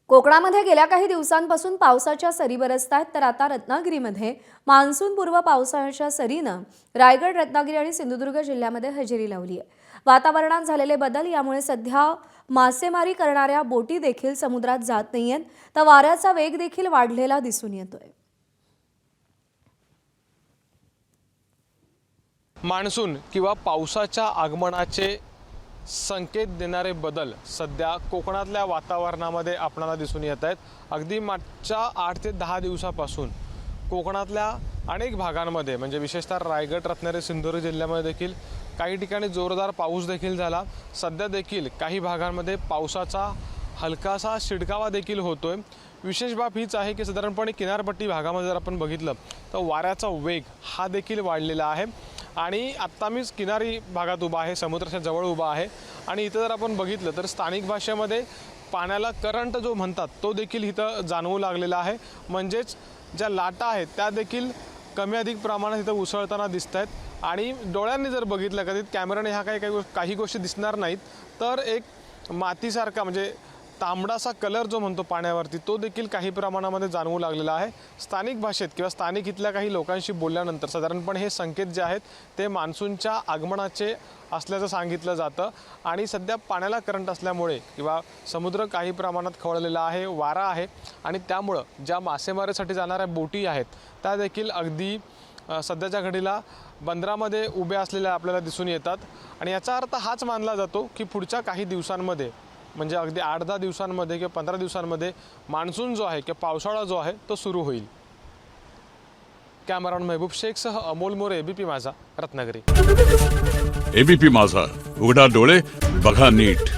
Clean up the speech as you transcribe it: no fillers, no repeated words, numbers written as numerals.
कोकणामध्ये गेल्या काही दिवसांपासून पावसाच्या सरी बरसतायत, तर आता रत्नागिरीमध्ये मान्सूनपूर्व पावसाच्या सरीनं रायगड, रत्नागिरी आणि सिंधुदुर्ग जिल्ह्यामध्ये हजेरी लावली आहे। वातावरणात झालेले बदल यामुळे सध्या मासेमारी करणाऱ्या बोटी देखील समुद्रात जात नाहीयेत, तर वाऱ्याचा वेग देखील वाढलेला दिसून येतोय। मान्सून किंवा पावसाच्या आगमनाचे संकेत देणारे बदल सध्या कोकणातल्या वातावरणामध्ये आपणाला दिसून येत आहेत। अगदी मागच्या 8 ते 10 दिवसापासून कोकणातल्या अनेक भागांमध्ये म्हणजे विशेषतः रायगड, रत्नागिरी, सिंधुदुर्ग जिल्ह्यामध्ये देखील काही ठिकाणी जोरदार पाऊस देखील झाला। सध्या देखील काही भागांमध्ये पावसाचा हलकासा शिडकावा देखील होतोय। विशेष बाब हीच आहे की साधारणपणे किनारपट्टी भागामध्ये जर आपण बघितलं तर वाऱ्याचा वेग हा देखील वाढलेला आहे। आणि आत्ता मी किनारी भागात उभा आहे, समुद्राच्या जवळ उभा आहे आणि इथं जर आपण बघितलं तर स्थानिक भाषेमध्ये पाण्याला करंट जो म्हणतात तो देखील इथं जाणवू लागलेला आहे। म्हणजेच ज्या लाटा आहेत त्या देखील कमी अधिक प्रमाणात इथं उसळताना दिसत आहेत आणि डोळ्यांनी जर बघितलं कधी कॅमेराने ह्या काही गोष्टी दिसणार नाहीत, तर एक मातीसारखा म्हणजे तांबडासा कलर जो म्हणतो पाण्यावरती तो देखील काही प्रमाणामध्ये जाणवू लागलेला आहे। स्थानिक भाषेत किंवा स्थानिक इथल्या काही लोकांशी बोलल्यानंतर साधारणपणे हे संकेत जे आहेत ते मान्सूनच्या आगमनाचे असल्याचं सांगितलं जातं आणि सध्या पाण्याला करंट असल्यामुळे किंवा समुद्र काही प्रमाणात खवळलेला आहे, वारा आहे आणि त्यामुळं ज्या मासेमारीसाठी जाणाऱ्या बोटी आहेत त्या देखील अगदी सध्याच्या घडीला बंदरामध्ये उभ्या असलेल्या आपल्याला दिसून येतात आणि याचा अर्थ हाच मानला जातो की पुढच्या काही दिवसांमध्ये म्हणजे अगदी 8-10 दिवसांमध्ये किंवा 15 दिवसांमध्ये मान्सून जो आहे किंवा पावसाळा जो आहे तो सुरू होईल। कॅमेरामॅन महबूब शेखसह अमोल मोरे, एबीपी माझा, रत्नागिरी। एबीपी माझा, उघडा डोळे बघा नीट।